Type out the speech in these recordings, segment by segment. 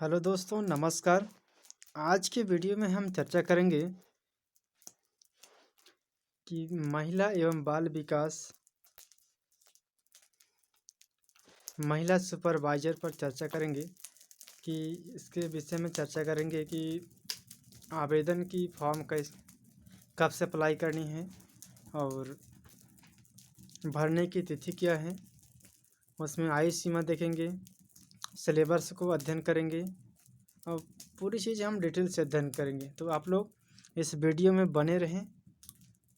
Hello दोस्तों, नमस्कार। आज के वीडियो में हम चर्चा करेंगे कि महिला एवं बाल विकास महिला सुपरवाइजर पर चर्चा करेंगे कि इसके विषय में चर्चा करेंगे कि आवेदन की फॉर्म कब से अप्लाई करनी है और भरने की तिथि क्या है। उसमें आयु सीमा देखेंगे, सिलेबस को अध्ययन करेंगे और पूरी चीज़ हम डिटेल से अध्ययन करेंगे। तो आप लोग इस वीडियो में बने रहें,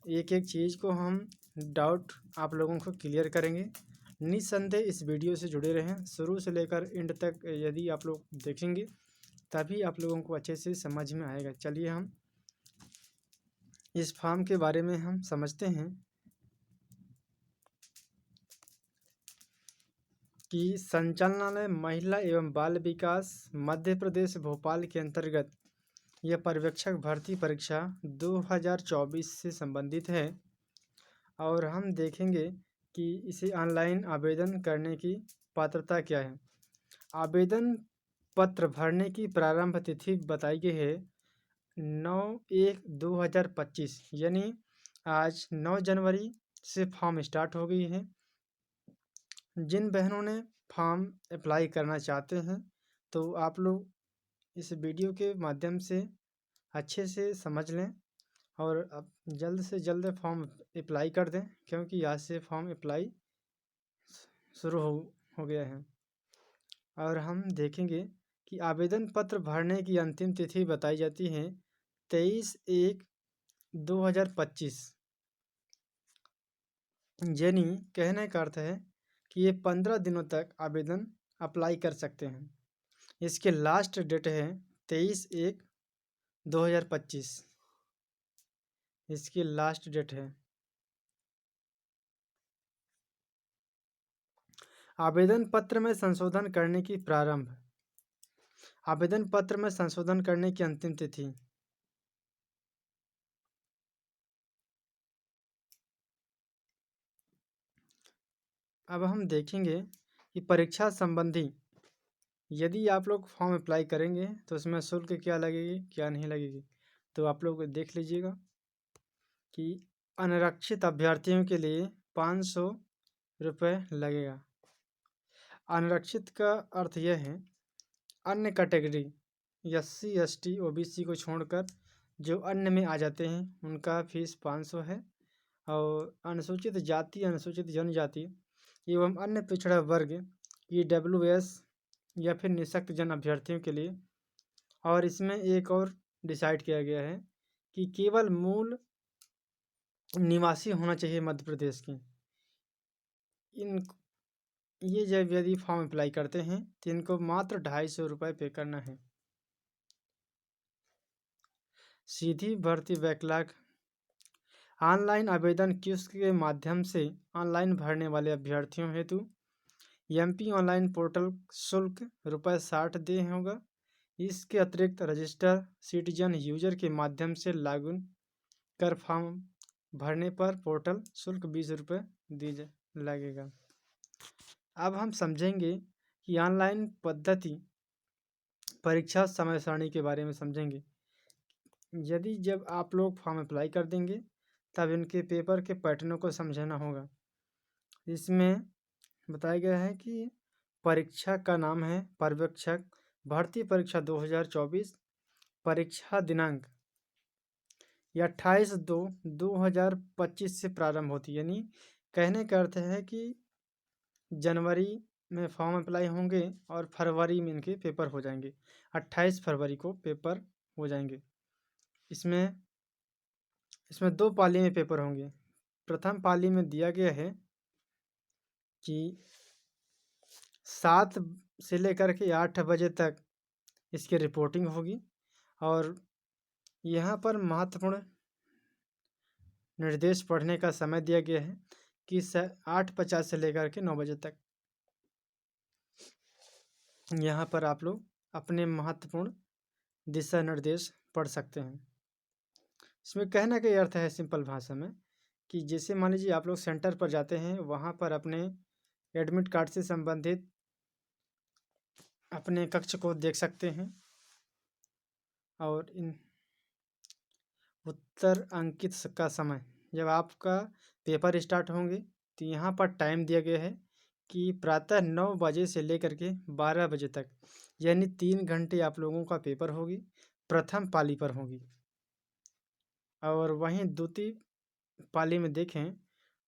एक एक चीज़ को हम डाउट आप लोगों को क्लियर करेंगे। निस्संदेह इस वीडियो से जुड़े रहें, शुरू से लेकर एंड तक यदि आप लोग देखेंगे तभी आप लोगों को अच्छे से समझ में आएगा। चलिए हम इस फॉर्म के बारे में हम समझते हैं कि संचालनालय महिला एवं बाल विकास मध्य प्रदेश भोपाल के अंतर्गत यह पर्यवेक्षक भर्ती परीक्षा 2024 से संबंधित है और हम देखेंगे कि इसे ऑनलाइन आवेदन करने की पात्रता क्या है। आवेदन पत्र भरने की प्रारंभ तिथि बताई गई है 9/1/2025, यानी आज 9 जनवरी से फॉर्म स्टार्ट हो गई है। जिन बहनों ने फॉर्म अप्लाई करना चाहते हैं तो आप लोग इस वीडियो के माध्यम से अच्छे से समझ लें और अब जल्द से जल्द फॉर्म अप्लाई कर दें, क्योंकि आज से फॉर्म अप्लाई शुरू हो गया है। और हम देखेंगे कि आवेदन पत्र भरने की अंतिम तिथि बताई जाती है 23/1/2025, यानी कहने का अर्थ है कि ये 15 दिनों तक आवेदन अप्लाई कर सकते हैं। इसके लास्ट डेट है 23/1/2025, इसकी लास्ट डेट है। आवेदन पत्र में संशोधन करने की प्रारंभ। आवेदन पत्र में संशोधन करने की अंतिम तिथि अब हम देखेंगे कि परीक्षा संबंधी यदि आप लोग फॉर्म अप्लाई करेंगे तो उसमें शुल्क क्या लगेगी क्या नहीं लगेगी, तो आप लोग देख लीजिएगा कि अनारक्षित अभ्यर्थियों के लिए 500 रुपये लगेगा। अनारक्षित का अर्थ यह है अन्य कैटेगरी SC ST OBC को छोड़कर जो अन्य में आ जाते हैं उनका फीस 500 है। और अनुसूचित जाति, अनुसूचित जनजाति एवं अन्य पिछड़ा वर्ग EWS या फिर निःशक्त जन अभ्यर्थियों के लिए, और इसमें एक और डिसाइड किया गया है कि केवल मूल निवासी होना चाहिए मध्य प्रदेश की। इन ये जब यदि फॉर्म अप्लाई करते हैं तो इनको मात्र 250 रुपये पे करना है। सीधी भर्ती बैकलॉग। ऑनलाइन आवेदन किस्त के माध्यम से ऑनलाइन भरने वाले अभ्यर्थियों हेतु MP ऑनलाइन पोर्टल शुल्क ₹60 दे होगा। इसके अतिरिक्त रजिस्टर सिटीजन यूजर के माध्यम से लॉगिन कर फॉर्म भरने पर पोर्टल शुल्क 20 रुपये लगेगा। अब हम समझेंगे कि ऑनलाइन पद्धति परीक्षा समय सारणी के बारे में समझेंगे। यदि जब आप लोग फॉर्म अप्लाई कर देंगे तब इनके पेपर के पैटर्नों को समझना होगा। इसमें बताया गया है कि परीक्षा का नाम है पर्यवेक्षक भर्ती परीक्षा 2024। परीक्षा दिनांक 28/2/2025 से प्रारंभ होती है, यानी कहने का अर्थ है कि जनवरी में फॉर्म अप्लाई होंगे और फरवरी में इनके पेपर हो जाएंगे। 28 फरवरी को पेपर हो जाएंगे। इसमें 2 पाली में पेपर होंगे। प्रथम पाली में दिया गया है कि 7 से लेकर के 8 बजे तक इसकी रिपोर्टिंग होगी और यहाँ पर महत्वपूर्ण निर्देश पढ़ने का समय दिया गया है कि 8:50 से लेकर के 9 बजे तक यहाँ पर आप लोग अपने महत्वपूर्ण दिशा निर्देश पढ़ सकते हैं। इसमें कहने का अर्थ है सिंपल भाषा में कि जैसे मान लीजिए आप लोग सेंटर पर जाते हैं, वहाँ पर अपने एडमिट कार्ड से संबंधित अपने कक्ष को देख सकते हैं और इन उत्तर अंकित का समय जब आपका पेपर स्टार्ट होंगे तो यहाँ पर टाइम दिया गया है कि प्रातः 9 बजे से लेकर के 12 बजे तक, यानी 3 घंटे आप लोगों का पेपर होगी, प्रथम पाली पर होगी। और वहीं द्वितीय पाली में देखें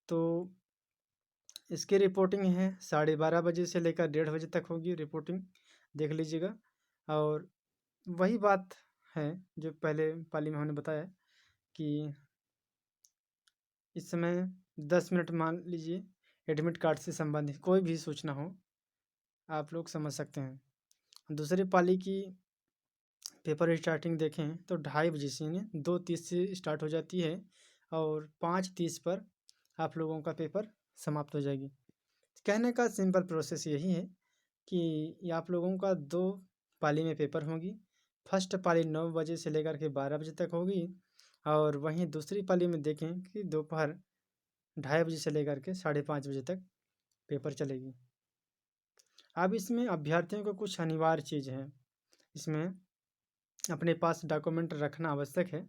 तो इसकी रिपोर्टिंग है 12:30 बजे से लेकर 1:30 बजे तक होगी रिपोर्टिंग, देख लीजिएगा। और वही बात है जो पहले पाली में हमने बताया कि इस समय 10 मिनट मान लीजिए एडमिट कार्ड से संबंधित कोई भी सूचना हो आप लोग समझ सकते हैं। दूसरी पाली की पेपर स्टार्टिंग देखें तो 2:30 बजे से, यानी 2:30 से स्टार्ट हो जाती है और 5:30 पर आप लोगों का पेपर समाप्त हो जाएगी। कहने का सिंपल प्रोसेस यही है कि ये आप लोगों का 2 पाली में पेपर होगी। फर्स्ट पाली 9 बजे से लेकर के 12 बजे तक होगी और वहीं दूसरी पाली में देखें कि दोपहर 2:30 बजे से लेकर के 5:30 बजे तक पेपर चलेगी। अब इसमें अभ्यर्थियों को कुछ अनिवार्य चीज़ हैं, इसमें अपने पास डॉक्यूमेंट रखना आवश्यक है।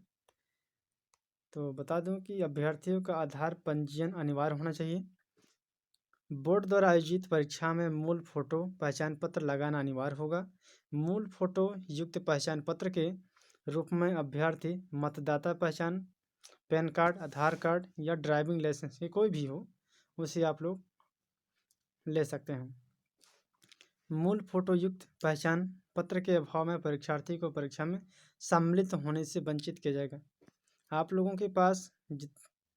तो बता दूं कि अभ्यर्थियों का आधार पंजीयन अनिवार्य होना चाहिए। बोर्ड द्वारा आयोजित परीक्षा में मूल फोटो पहचान पत्र लगाना अनिवार्य होगा। मूल फोटो युक्त पहचान पत्र के रूप में अभ्यर्थी मतदाता पहचान, पैन कार्ड, आधार कार्ड या ड्राइविंग लाइसेंस ये कोई भी हो उसे आप लोग ले सकते हैं। मूल फोटो युक्त पहचान पत्र के अभाव में परीक्षार्थी को परीक्षा में सम्मिलित होने से वंचित किया जाएगा। आप लोगों के पास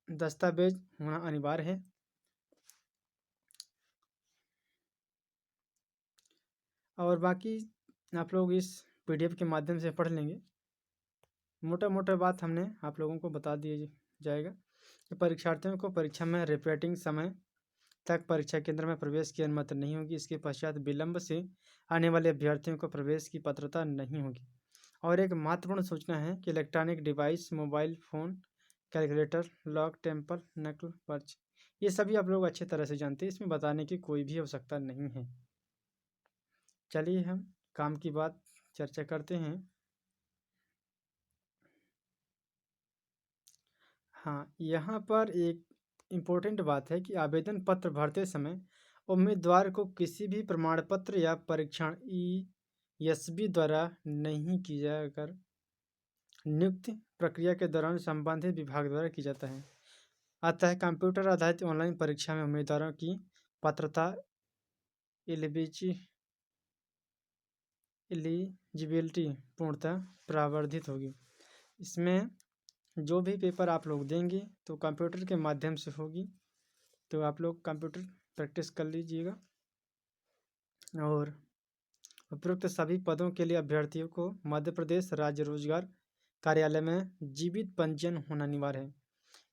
दस्तावेज होना अनिवार्य है। और बाकी आप लोग इस पीडीएफ के माध्यम से पढ़ लेंगे। मोटा मोटा बात हमने आप लोगों को बता दिया जाएगा कि परीक्षार्थियों को परीक्षा में रिपोर्टिंग समय तक परीक्षा केंद्र में प्रवेश की अनुमति नहीं होगी। इसके पश्चात विलंब से आने वाले अभ्यर्थियों को प्रवेश की पात्रता नहीं होगी। और एक महत्वपूर्ण सूचना है कि electronic device, mobile phone, calculator, lock, टेम्पर, नकल, पर्च ये सभी आप लोग अच्छी तरह से जानते हैं, इसमें बताने की कोई भी आवश्यकता नहीं है। चलिए हम काम की बात चर्चा करते हैं। हाँ, यहाँ पर एक इम्पोर्टेंट बात है कि आवेदन पत्र भरते समय उम्मीदवार को किसी भी प्रमाण पत्र या परीक्षण ESB द्वारा नहीं किया जाकर नियुक्ति प्रक्रिया के दौरान संबंधित विभाग द्वारा की जाता है। अतः कंप्यूटर आधारित ऑनलाइन परीक्षा में उम्मीदवारों की पात्रता एलिजिबिलिटी पूर्णतः प्रावर्धित होगी। इसमें जो भी पेपर आप लोग देंगे तो कंप्यूटर के माध्यम से होगी, तो आप लोग कंप्यूटर प्रैक्टिस कर लीजिएगा। और उपरोक्त सभी पदों के लिए अभ्यर्थियों को मध्य प्रदेश राज्य रोजगार कार्यालय में जीवित पंजीयन होना अनिवार्य है।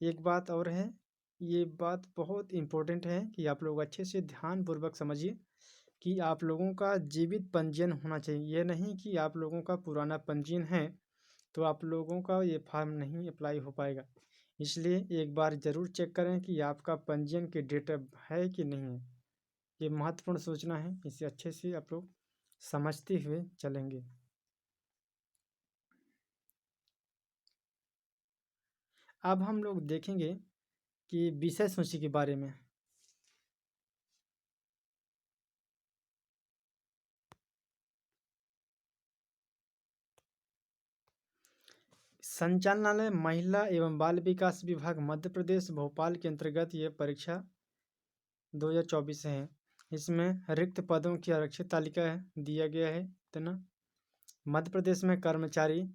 एक बात और है, ये बात बहुत इम्पोर्टेंट है कि आप लोग अच्छे से ध्यानपूर्वक समझिए कि आप लोगों का जीवित पंजीयन होना चाहिए। ये नहीं कि आप लोगों का पुराना पंजीयन है तो आप लोगों का ये फॉर्म नहीं अप्लाई हो पाएगा। इसलिए एक बार ज़रूर चेक करें कि आपका पंजीयन की डेट है कि नहीं है। ये महत्वपूर्ण सूचना है, इसे अच्छे से आप लोग समझते हुए चलेंगे। अब हम लोग देखेंगे कि विषय सूची के बारे में। संचालनालय महिला एवं बाल विकास विभाग मध्य प्रदेश भोपाल के अंतर्गत ये परीक्षा 2024 है। इसमें रिक्त पदों की आरक्षित तालिका दिया गया है इतना। मध्य प्रदेश में कर्मचारी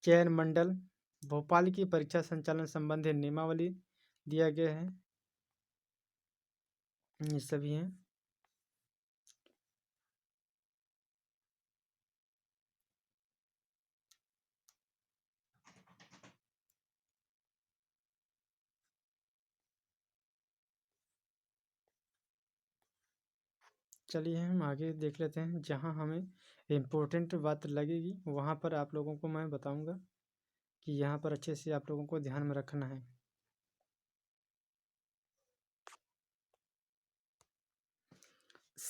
चयन मंडल भोपाल की परीक्षा संचालन संबंधी नियमावली दिया गया है, ये सभी हैं। चलिए हम आगे देख लेते हैं। जहाँ हमें इम्पोर्टेंट बात लगेगी वहाँ पर आप लोगों को मैं बताऊंगा कि यहाँ पर अच्छे से आप लोगों को ध्यान में रखना है।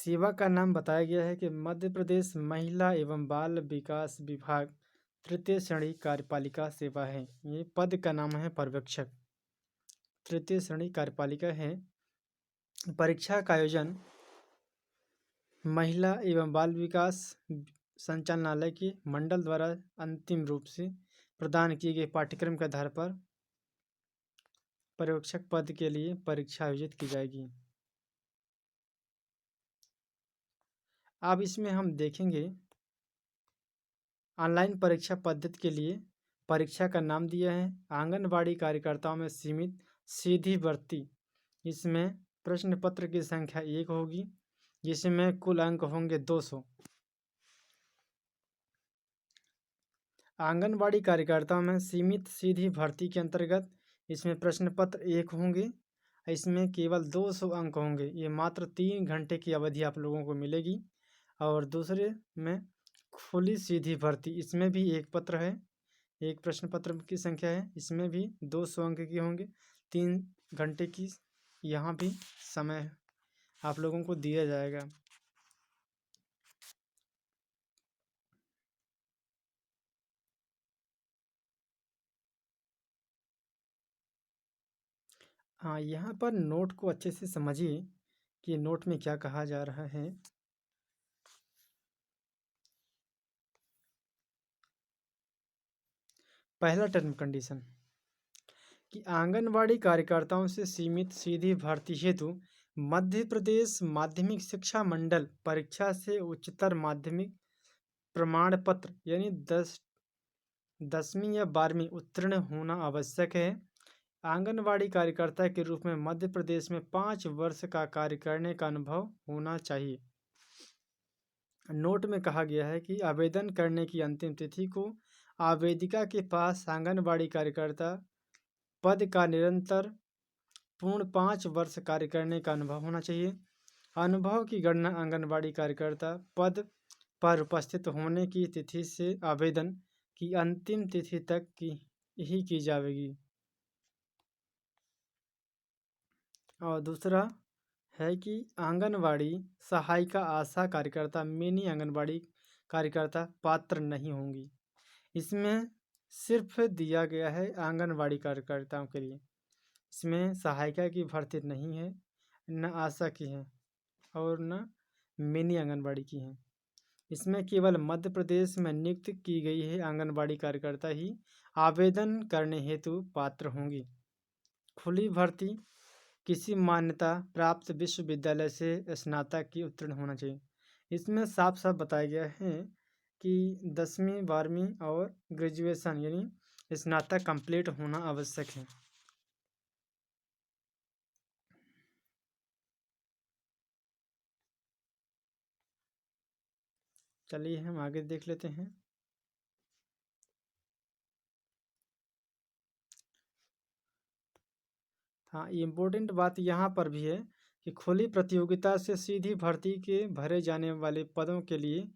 सेवा का नाम बताया गया है कि मध्य प्रदेश महिला एवं बाल विकास विभाग तृतीय श्रेणी कार्यपालिका सेवा है। ये पद का नाम है पर्यवेक्षक, तृतीय श्रेणी कार्यपालिका है। परीक्षा का आयोजन महिला एवं बाल विकास संचालनालय के मंडल द्वारा अंतिम रूप से प्रदान किए गए पाठ्यक्रम के आधार पर पर्यवेक्षक पद के लिए परीक्षा आयोजित की जाएगी। अब इसमें हम देखेंगे ऑनलाइन परीक्षा पद्धति के लिए परीक्षा का नाम दिया है आंगनबाड़ी कार्यकर्ताओं में सीमित सीधी भर्ती। इसमें प्रश्न पत्र की संख्या 1 होगी, जिसमें कुल अंक होंगे 200। आंगनबाड़ी कार्यकर्ताओं में सीमित सीधी भर्ती के अंतर्गत इसमें प्रश्न पत्र 1 होंगे। इसमें केवल 200 अंक होंगे। ये मात्र 3 घंटे की अवधि आप लोगों को मिलेगी। और दूसरे में खुली सीधी भर्ती, इसमें भी एक पत्र है, एक प्रश्न पत्र की संख्या है। इसमें भी 200 अंक की होंगे। 3 घंटे की यहाँ भी समय आप लोगों को दिया जाएगा। हाँ, यहाँ पर नोट को अच्छे से समझिए कि नोट में क्या कहा जा रहा है। पहला टर्म कंडीशन कि आंगनवाड़ी कार्यकर्ताओं से सीमित सीधी भर्ती हेतु मध्य प्रदेश माध्यमिक शिक्षा मंडल परीक्षा से उच्चतर माध्यमिक प्रमाण पत्र यानी 10वीं या 12वीं उत्तीर्ण होना आवश्यक है। आंगनवाड़ी कार्यकर्ता के रूप में मध्य प्रदेश में 5 वर्ष का कार्य करने का अनुभव होना चाहिए। नोट में कहा गया है कि आवेदन करने की अंतिम तिथि को आवेदिका के पास आंगनवाड़ी कार्यकर्ता पद का निरंतर पूर्ण 5 वर्ष कार्य करने का अनुभव होना चाहिए। अनुभव की गणना आंगनवाड़ी कार्यकर्ता पद पर उपस्थित होने की तिथि से आवेदन की अंतिम तिथि तक की जाएगी। और दूसरा है कि आंगनवाड़ी सहायिका आशा कार्यकर्ता मिनी आंगनवाड़ी कार्यकर्ता पात्र नहीं होंगी। इसमें सिर्फ दिया गया है आंगनवाड़ी कार्यकर्ताओं के लिए। इसमें सहायिका की भर्ती नहीं है, न आशा की है और न मिनी आंगनबाड़ी की है। इसमें केवल मध्य प्रदेश में नियुक्त की गई है आंगनबाड़ी कार्यकर्ता ही आवेदन करने हेतु पात्र होंगी। खुली भर्ती किसी मान्यता प्राप्त विश्वविद्यालय से स्नातक की उत्तीर्ण होना चाहिए। इसमें साफ साफ बताया गया है कि 10वीं 12वीं और ग्रेजुएशन यानी स्नातक कंप्लीट होना आवश्यक है। चलिए हम आगे देख लेते हैं। हाँ, इम्पोर्टेंट बात यहाँ पर भी है कि खुली प्रतियोगिता से सीधी भर्ती के भरे जाने वाले पदों के लिए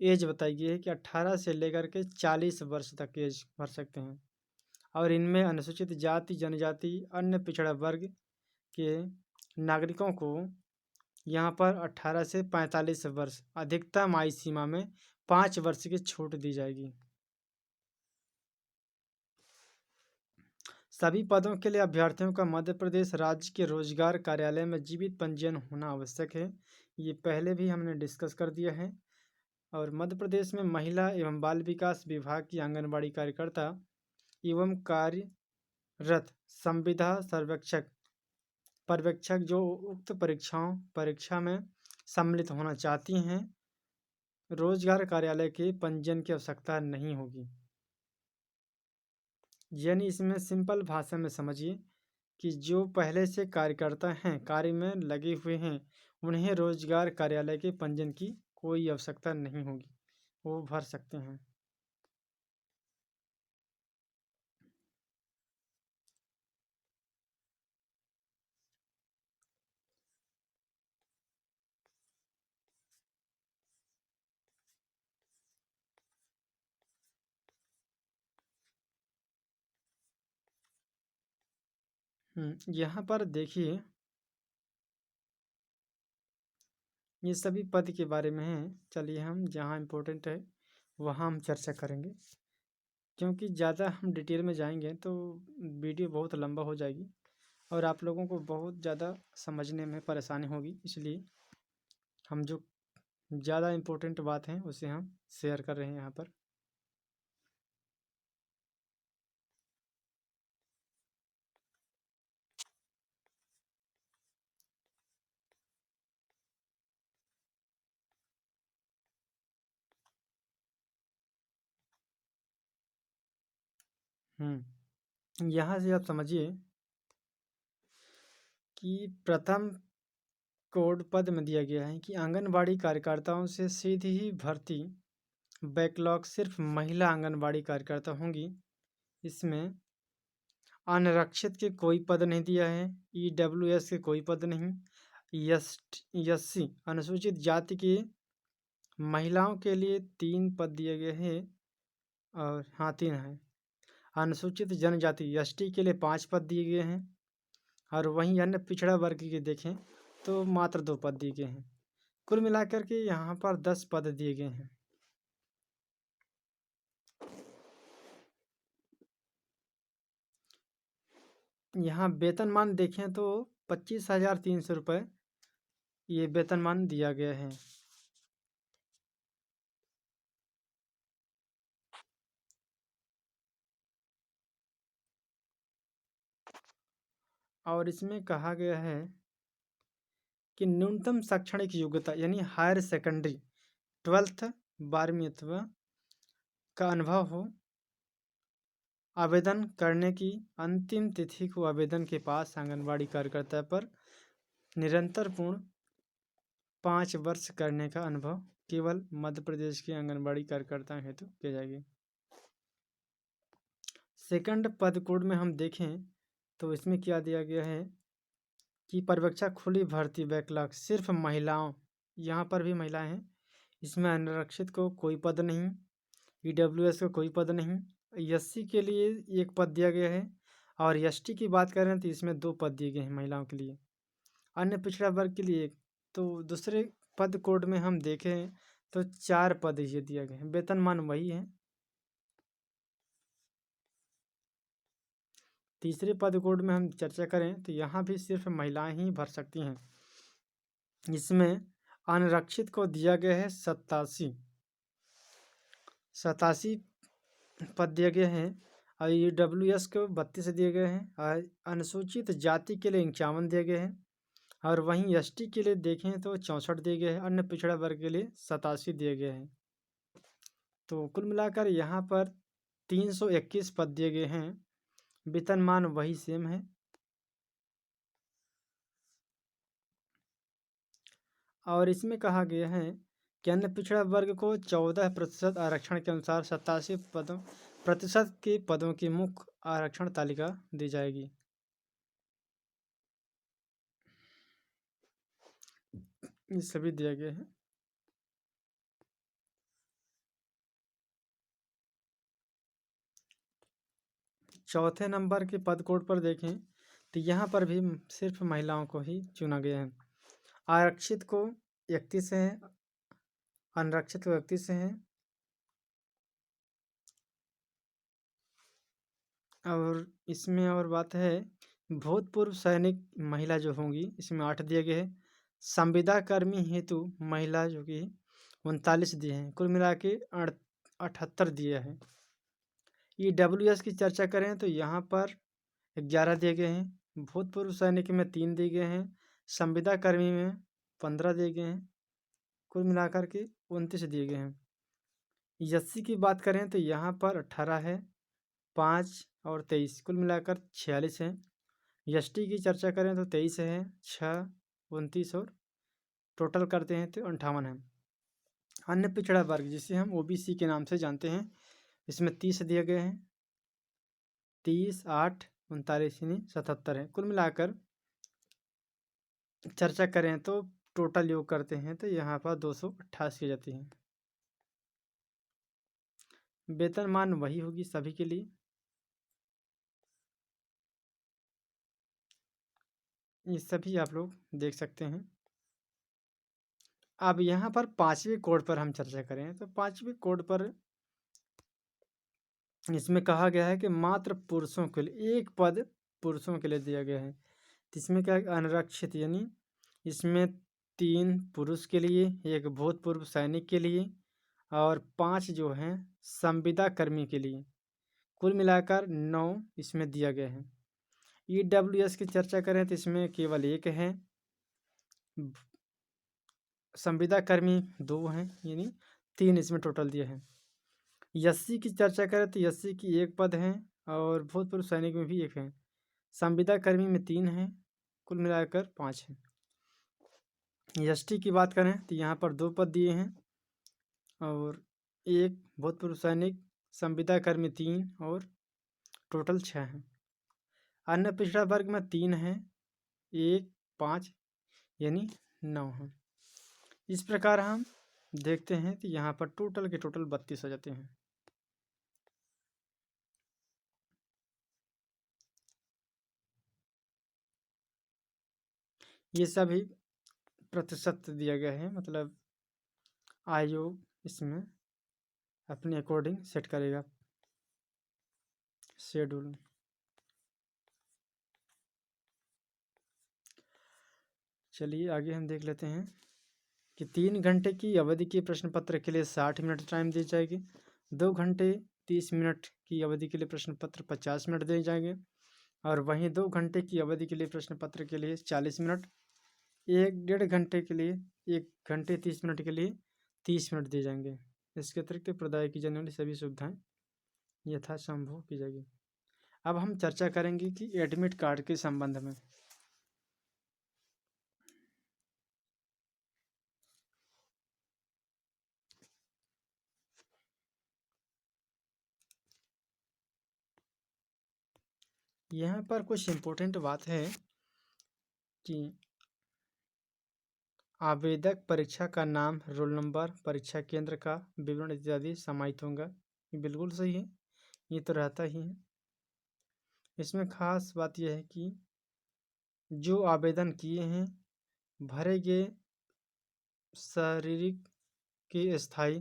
एज बताई गई है कि 18 से लेकर के 40 वर्ष तक एज भर सकते हैं। और इनमें अनुसूचित जाति जनजाति अन्य पिछड़ा वर्ग के नागरिकों को यहाँ पर 18 से 45 वर्ष अधिकतम आयु सीमा में 5 वर्ष की छूट दी जाएगी। सभी पदों के लिए अभ्यर्थियों का मध्य प्रदेश राज्य के रोजगार कार्यालय में जीवित पंजीयन होना आवश्यक है। ये पहले भी हमने डिस्कस कर दिया है। और मध्य प्रदेश में महिला एवं बाल विकास विभाग की आंगनबाड़ी कार्यकर्ता एवं कार्यरत संविदा सर्वेक्षक पर्यवेक्षक जो उक्त परीक्षा में सम्मिलित होना चाहती हैं, रोजगार कार्यालय के पंजीयन की आवश्यकता नहीं होगी। यानी इसमें सिंपल भाषा में समझिए कि जो पहले से कार्यकर्ता हैं, कार्य में लगे हुए हैं, उन्हें रोजगार कार्यालय के पंजीयन की कोई आवश्यकता नहीं होगी, वो भर सकते हैं। यहाँ पर देखिए ये सभी पद के बारे में हैं। चलिए हम जहाँ इम्पोर्टेंट है वहाँ हम चर्चा करेंगे, क्योंकि ज़्यादा हम डिटेल में जाएंगे तो वीडियो बहुत लंबा हो जाएगी और आप लोगों को बहुत ज़्यादा समझने में परेशानी होगी। इसलिए हम जो ज़्यादा इम्पोर्टेंट बात हैं उसे हम शेयर कर रहे हैं यहाँ पर। यहाँ से आप समझिए कि प्रथम कोड पद में दिया गया है कि आंगनबाड़ी कार्यकर्ताओं से सीधी ही भर्ती बैकलॉग सिर्फ महिला आंगनबाड़ी कार्यकर्ता होंगी। इसमें अनारक्षित के कोई पद नहीं दिया है, ईडब्ल्यूएस के कोई पद नहीं, एस एससी अनुसूचित जाति के महिलाओं के लिए 3 पद दिए गए हैं, और हाँ 3 हैं। अनुसूचित जनजाति एसटी के लिए 5 पद दिए गए हैं, और वहीं अन्य पिछड़ा वर्ग के देखें तो मात्र 2 पद दिए गए हैं। कुल मिलाकर के यहाँ पर 10 पद दिए गए हैं। यहाँ वेतनमान देखें तो 25,300 रुपये ये वेतनमान दिया गया है। और इसमें कहा गया है कि न्यूनतम शैक्षणिक योग्यता यानी हायर सेकेंडरी 12th 12वीं अथवा का अनुभव हो। आवेदन करने की अंतिम तिथि को आवेदन के पास आंगनबाड़ी कार्यकर्ता पर निरंतर पूर्ण 5 वर्ष करने का अनुभव केवल मध्य प्रदेश के आंगनबाड़ी कार्यकर्ता हेतु किया जाएगी। सेकंड पद कोड में हम देखें तो इसमें क्या दिया गया है कि पर्यवेक्षक खुली भर्ती बैकलॉग सिर्फ महिलाओं, यहाँ पर भी महिलाएं हैं। इसमें अनारक्षित को कोई पद नहीं, ईडब्ल्यूएस को कोई पद नहीं, एससी के लिए 1 पद दिया गया है, और एसटी की बात करें तो इसमें 2 पद दिए गए हैं महिलाओं के लिए, अन्य पिछड़ा वर्ग के लिए 1। तो दूसरे पद कोड में हम देखें तो 4 पद ये दिया गया है। वेतनमान वही है। तीसरे पद कोड में हम चर्चा करें तो यहाँ भी सिर्फ महिलाएं ही भर सकती हैं। इसमें अनारक्षित को दिया गया है 87 पद दिए गए हैं, और ईडब्ल्यूएस को 32 दिए गए हैं, और अनुसूचित जाति के लिए 51 दिए गए हैं, और वहीं एसटी के लिए देखें तो 64 दिए गए हैं, अन्य पिछड़ा वर्ग के लिए 87 दिए गए हैं। तो कुल मिलाकर यहाँ पर 321 पद दिए गए हैं। वेतनमान वही सेम है। और इसमें कहा गया है कि अन्य पिछड़ा वर्ग को 14% आरक्षण के अनुसार 87 प्रतिशत के पदों की मुख्य आरक्षण तालिका दी जाएगी। ये सभी दिया गया है। चौथे नंबर के पद कोड पर देखें तो यहाँ पर भी सिर्फ महिलाओं को ही चुना गया है। आरक्षित को 31 है, अनारक्षित को 31 है, और इसमें और बात है भूतपूर्व सैनिक महिला जो होंगी इसमें 8 दिए गए हैं। संविदा कर्मी हेतु महिला जो कि 39 दिए हैं। कुल मिला के 78 दिए हैं। ईडब्ल्यूएस की चर्चा करें तो यहाँ पर 11 दिए गए हैं। भूतपूर्व सैनिक में 3 दिए गए हैं। संविदा कर्मी में 15 दिए गए हैं। कुल मिलाकर के 29 दिए गए हैं। एससी की बात करें तो यहाँ पर 18 है, 5 और 23, कुल मिलाकर 46 हैं। एसटी की चर्चा करें तो 23 है, 6, 29 और टोटल करते हैं तो 58 है। अन्य पिछड़ा वर्ग जिसे हम ओबीसी के नाम से जानते हैं, इसमें 30 दिए गए हैं। 30, 8, 39 यानी 77 है। कुल मिलाकर चर्चा करें तो टोटल योग करते हैं तो यहाँ पर 288 जाती है। वेतनमान वही होगी सभी के लिए। ये सभी आप लोग देख सकते हैं। अब यहाँ पर 5वें कोड पर हम चर्चा करें तो 5वें कोड पर इसमें कहा गया है कि मात्र पुरुषों के लिए एक पद पुरुषों के लिए दिया गया है। तो इसमें क्या है, अनारक्षित, यानी इसमें 3 पुरुष के लिए, एक भूतपूर्व सैनिक के लिए और 5 जो हैं संविदा कर्मी के लिए, कुल मिलाकर 9 इसमें दिया गया है। ईडब्ल्यूएस की चर्चा करें तो इसमें केवल एक है, संविदा कर्मी 2 हैं, यानी 3 इसमें टोटल दिए हैं। एससी की चर्चा करें तो एससी की एक पद है और भूतपूर्व सैनिक में भी एक है। संविदा कर्मी में 3 हैं, कुल मिलाकर 5 हैं। एसटी की बात करें तो यहाँ पर 2 पद दिए हैं और एक भूतपूर्व सैनिक, संविदा कर्मी 3 और टोटल 6 हैं। अन्य पिछड़ा वर्ग में 3 हैं, 1 5 यानी 9 हैं। इस प्रकार हम देखते हैं कि यहाँ पर टोटल के टोटल 32 आ जाते हैं। ये सभी प्रतिशत दिया गया है, मतलब आयोग इसमें अपने अकॉर्डिंग सेट करेगा शेड्यूल। चलिए आगे हम देख लेते हैं कि 3 घंटे की अवधि के प्रश्न पत्र के लिए 60 मिनट टाइम दी जाएगी। 2 घंटे 30 मिनट की अवधि के लिए प्रश्न पत्र 50 मिनट दिए जाएंगे और वहीं 2 घंटे की अवधि के लिए प्रश्न पत्र के लिए 40 मिनट, 1 डेढ़ घंटे के लिए 1 घंटे 30 मिनट के लिए 30 मिनट दिए जाएंगे। इसके अतिरिक्त प्रदाय की जाने वाली सभी सुविधाएं यथासंभव की जाएगी। अब हम चर्चा करेंगे कि एडमिट कार्ड के संबंध में। यहाँ पर कुछ इम्पोर्टेंट बात है कि आवेदक परीक्षा का नाम, रोल नंबर, परीक्षा केंद्र का विवरण इत्यादि समाहित होगा। ये बिल्कुल सही है, ये तो रहता ही है। इसमें खास बात यह है कि जो आवेदन किए हैं भरे गए शारीरिक की स्थायी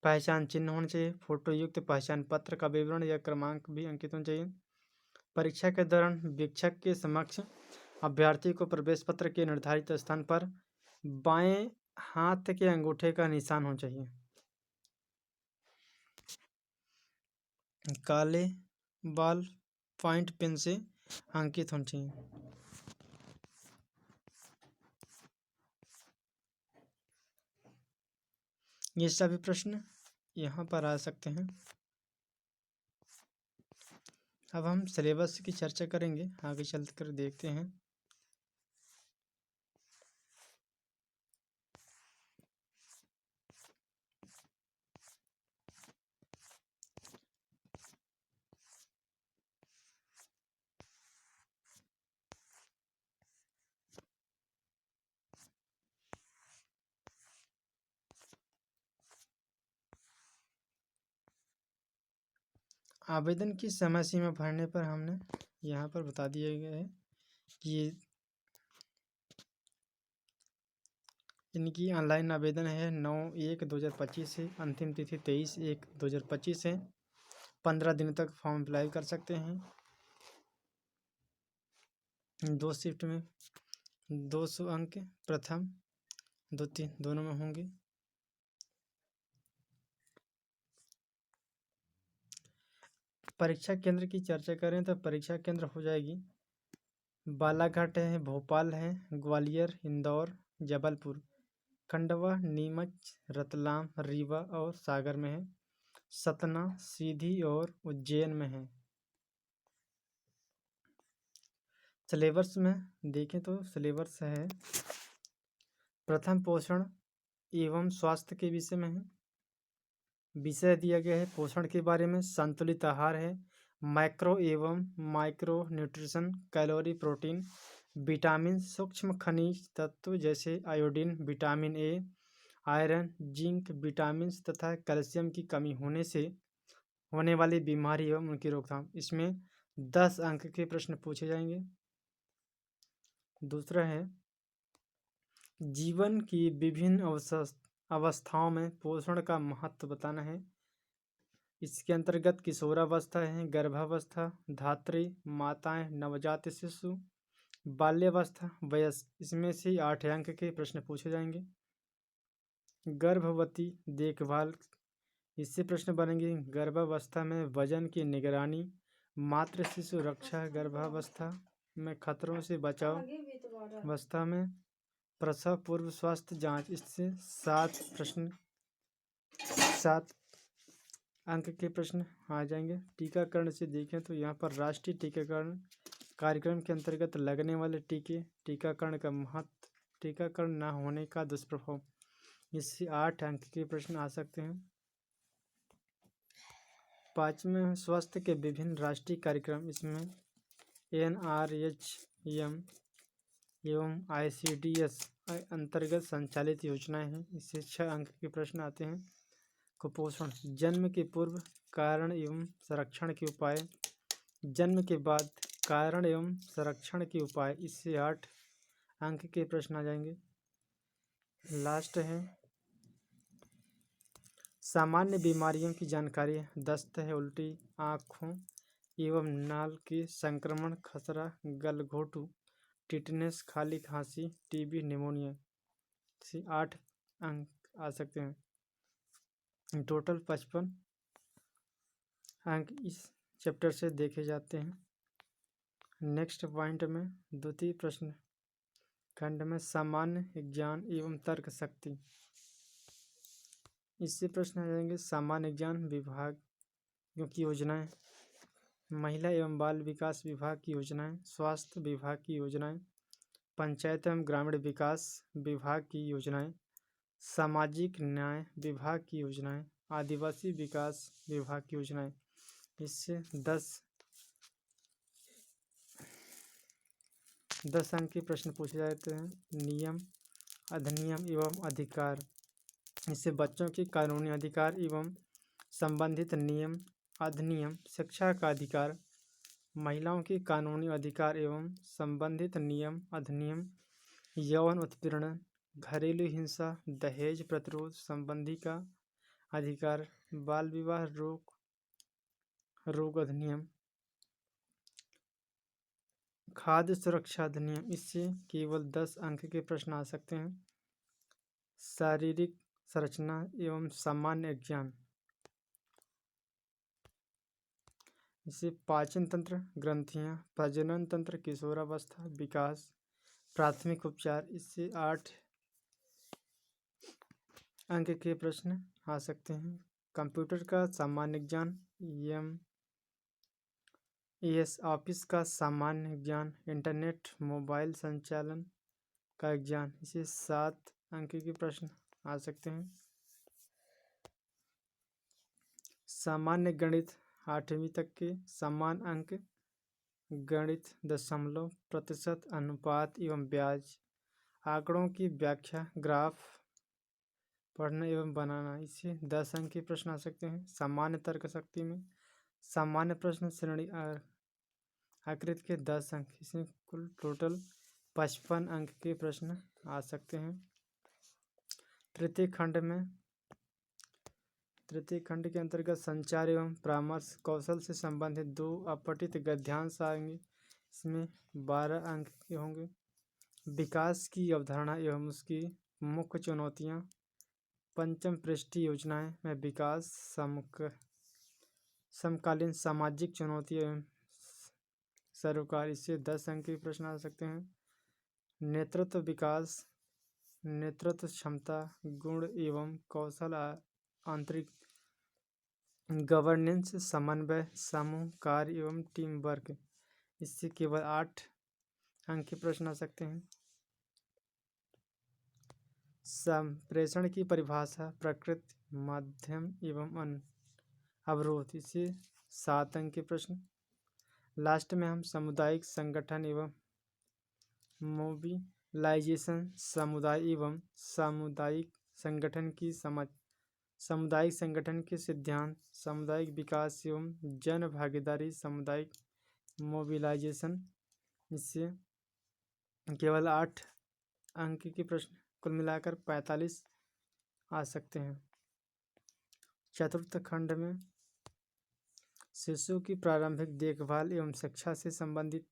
पहचान चिन्ह होना चाहिए। फोटो युक्त पहचान पत्र का विवरण या क्रमांक भी अंकित होना चाहिए। परीक्षा के दौरान वीक्षक के समक्ष अभ्यर्थी को प्रवेश पत्र के निर्धारित स्थान पर बाएं हाथ के अंगूठे का निशान होना चाहिए। काले बाल पॉइंट पेन से अंकित होने चाहिए। ये सभी प्रश्न यहाँ पर आ सकते हैं। अब हम सिलेबस की चर्चा करेंगे, आगे चल कर देखते हैं। आवेदन की समय सीमा भरने पर हमने यहाँ पर बता दिया गया है कि इनकी ऑनलाइन आवेदन है 9/1/2025 से, अंतिम तिथि 23/1/2025 है। 15 दिन तक फॉर्म अप्लाई कर सकते हैं। 2 शिफ्ट में 200 अंक प्रथम द्वितीय दोनों में होंगे। परीक्षा केंद्र की चर्चा करें तो परीक्षा केंद्र हो जाएगी बालाघाट है, भोपाल है, ग्वालियर, इंदौर, जबलपुर, खंडवा, नीमच, रतलाम, रीवा और सागर में है। सतना, सीधी और उज्जैन में है। सिलेबस में देखें तो सिलेबस है प्रथम पोषण एवं स्वास्थ्य के विषय में है। विषय दिया गया है पोषण के बारे में, संतुलित आहार है, मैक्रो एवं micro nutrition, calorie, protein, vitamin, सूक्ष्म खनिज तत्व जैसे iodine, vitamin A, iron, zinc, vitamin तथा कैल्शियम की कमी होने से होने वाली बीमारी एवं उनकी रोकथाम। इसमें 10 अंक के प्रश्न पूछे जाएंगे। दूसरा है जीवन की विभिन्न अवस्थाओं में पोषण का महत्व बताना है। इसके अंतर्गत किशोरावस्था है, गर्भावस्था, धात्री, माताएं, नवजात शिशु, बाल्यावस्था, वयस्क, इसमें से 8 अंक के प्रश्न पूछे जाएंगे। गर्भवती देखभाल, इससे प्रश्न बनेंगे गर्भावस्था में वजन की निगरानी, मातृ शिशु रक्षा, गर्भावस्था में खतरों से बचाव, अवस्था में प्रसव पूर्व स्वास्थ्य जांच। इससे 7 अंक के प्रश्न आ जाएंगे। टीकाकरण से देखें तो यहाँ पर राष्ट्रीय टीकाकरण कार्यक्रम के अंतर्गत लगने वाले टीके, टीकाकरण का महत्व, टीकाकरण न होने का दुष्प्रभाव, इससे 8 अंक के प्रश्न आ सकते हैं। 5वें स्वास्थ्य के विभिन्न राष्ट्रीय कार्यक्रम, इसमें NRHM एवं ICDS अंतर्गत संचालित योजनाएं हैं। इससे 6 अंक के प्रश्न आते हैं। कुपोषण, जन्म के पूर्व कारण एवं संरक्षण के उपाय, जन्म के बाद कारण एवं संरक्षण के उपाय, इससे 8 अंक के प्रश्न आ जाएंगे। लास्ट है सामान्य बीमारियों की जानकारी, दस्त है, उल्टी, आँखों एवं नाल के संक्रमण, खसरा, गलघोटू, टिटनेस, खाली खांसी, TB, निमोनिया, से 8 अंक आ सकते हैं। टोटल 55 अंक इस चैप्टर से देखे जाते हैं। नेक्स्ट पॉइंट में द्वितीय प्रश्न खंड में सामान्य ज्ञान एवं तर्क शक्ति, इससे प्रश्न आ जाएंगे सामान्य ज्ञान विभाग की योजनाएं, महिला एवं बाल विकास विभाग की योजनाएं, स्वास्थ्य विभाग की योजनाएं, पंचायत एवं ग्रामीण विकास विभाग की योजनाएं, सामाजिक न्याय विभाग की योजनाएं, आदिवासी विकास विभाग की योजनाएं। इससे 10 अंक के प्रश्न पूछे जाते हैं। नियम, अधिनियम एवं अधिकार, इससे बच्चों के कानूनी अधिकार एवं संबंधित नियम, अधिनियम, शिक्षा का अधिकार, महिलाओं के कानूनी अधिकार एवं संबंधित नियम, अधिनियम, यौन उत्पीड़न, घरेलू हिंसा, दहेज प्रतिरोध संबंधी का अधिकार, बाल विवाह रोग अधिनियम, खाद्य सुरक्षा अधिनियम, इससे केवल 10 अंक के प्रश्न आ सकते हैं। शारीरिक संरचना एवं सामान्य ज्ञान, इससे पाचन तंत्र, ग्रंथियां, प्रजनन तंत्र, किशोरावस्था, विकास, प्राथमिक उपचार, इससे 8 अंक के प्रश्न आ सकते हैं। कंप्यूटर का सामान्य ज्ञान, ES ऑफिस का सामान्य ज्ञान, इंटरनेट मोबाइल संचालन का ज्ञान, इसे 7 अंक के प्रश्न आ सकते हैं। सामान्य गणित 8वीं तक के समान अंक, गणित, दशमलव, प्रतिशत, अनुपात एवं ब्याज, आंकड़ों की व्याख्या, ग्राफ पढ़ना एवं बनाना, इसे 10 अंक के प्रश्न आ सकते हैं। सामान्य तर्क शक्ति में सामान्य प्रश्न श्रेणी आकृति के 10 अंक, इसमें कुल टोटल 55 अंक के प्रश्न आ सकते हैं। तृतीय खंड के अंतर्गत संचार एवं परामर्श कौशल से संबंधित 2 अपठित गद्यांश आएंगे। इसमें 12 अंक के होंगे। विकास की अवधारणा एवं उसकी मुख्य चुनौतियां, पंचम पृष्ठीय योजनाएं में विकास, समकालीन सामाजिक चुनौतियां एवं सरोकार, इससे 10 अंक के प्रश्न आ सकते हैं। नेतृत्व विकास, नेतृत्व क्षमता, गुण एवं कौशल, आंतरिक गवर्नेंस, समन्वय, समूह कार्य एवं टीम वर्क, इससे केवल 8 अंक के प्रश्न आ सकते हैं। संप्रेषण की परिभाषा, प्रकृति, माध्यम एवं अवरोध, इससे 7 अंक के प्रश्न। लास्ट में हम सामुदायिक संगठन एवं मोबिलाइजेशन, समुदाय एवं सामुदायिक संगठन की समझ, सामुदायिक संगठन के सिद्धांत, सामुदायिक विकास एवं जन भागीदारी, सामुदायिक मोबिलाइजेशन, इससे केवल 8 अंक के प्रश्न कुल मिलाकर 45 आ सकते हैं। चतुर्थ खंड में शिशु की प्रारंभिक देखभाल एवं शिक्षा से संबंधित,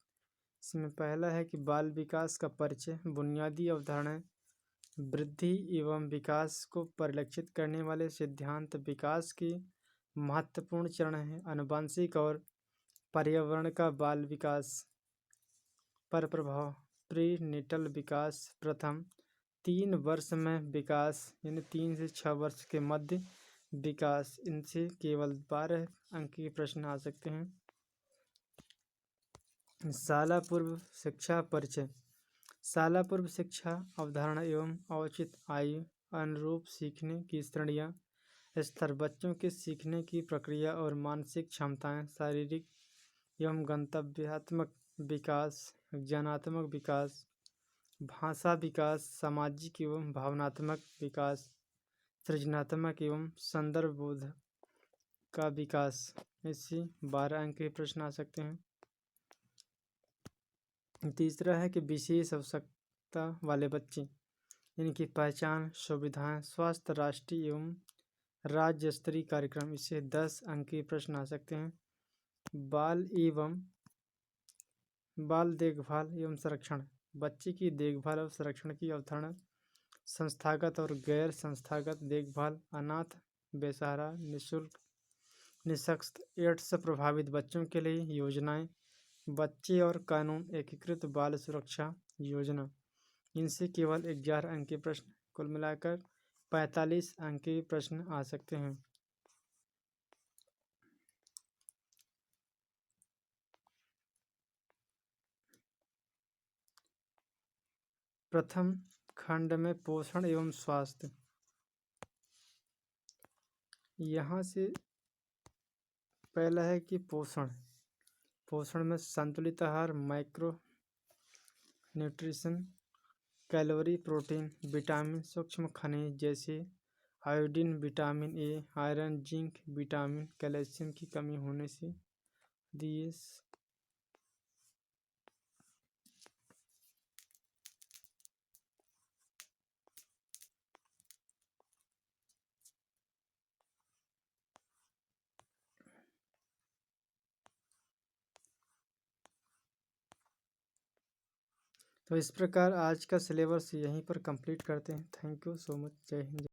इसमें पहला है कि बाल विकास का परिचय, बुनियादी अवधारणाएं, वृद्धि एवं विकास को परिलक्षित करने वाले सिद्धांत, विकास की महत्वपूर्ण चरण है, आनुवंशिक और पर्यावरण का बाल विकास पर प्रभाव, प्री नेटल विकास, प्रथम 3 वर्ष में विकास यानी 3 से 6 वर्ष के मध्य विकास। इनसे केवल 12 अंक के प्रश्न आ सकते हैं। शाला पूर्व शिक्षा परिचय, शाला पूर्व शिक्षा अवधारणा एवं अवचित आयु अनुरूप सीखने की श्रेणियाँ, स्तर, बच्चों के सीखने की प्रक्रिया और मानसिक क्षमताएं, शारीरिक एवं गंतव्यात्मक विकास, ज्ञानात्मक विकास, भाषा विकास, सामाजिक एवं भावनात्मक विकास, सृजनात्मक एवं संदर्भ बोध का विकास। इससे 12 अंक के प्रश्न आ सकते हैं। तीसरा है कि विशेष आवश्यकता वाले बच्चे, इनकी पहचान, सुविधाएं, स्वास्थ्य, राष्ट्रीय एवं राज्य स्तरीय कार्यक्रम। इससे 10 अंक के प्रश्न आ सकते हैं। बाल देखभाल एवं संरक्षण, बच्चे की देखभाल और संरक्षण की अवधारणा, संस्थागत और गैर संस्थागत देखभाल, अनाथ, बेसहारा, निःशुल्क, निःशक्त, एड्स प्रभावित बच्चों के लिए योजनाएं, बच्चे और कानून, एकीकृत बाल सुरक्षा योजना। इनसे केवल 11 अंक के प्रश्न, कुल मिलाकर 45 अंक के प्रश्न आ सकते हैं। प्रथम खंड में पोषण एवं स्वास्थ्य, यहाँ से पहला है कि पोषण में संतुलित आहार, micro nutrition, calorie, protein, vitamin, सूक्ष्म खनिज जैसे iodine, vitamin A, iron, zinc, vitamin, calcium की कमी होने से दिए। तो इस प्रकार आज का सिलेबस यहीं पर कंप्लीट करते हैं। Thank you so much. जय हिंद।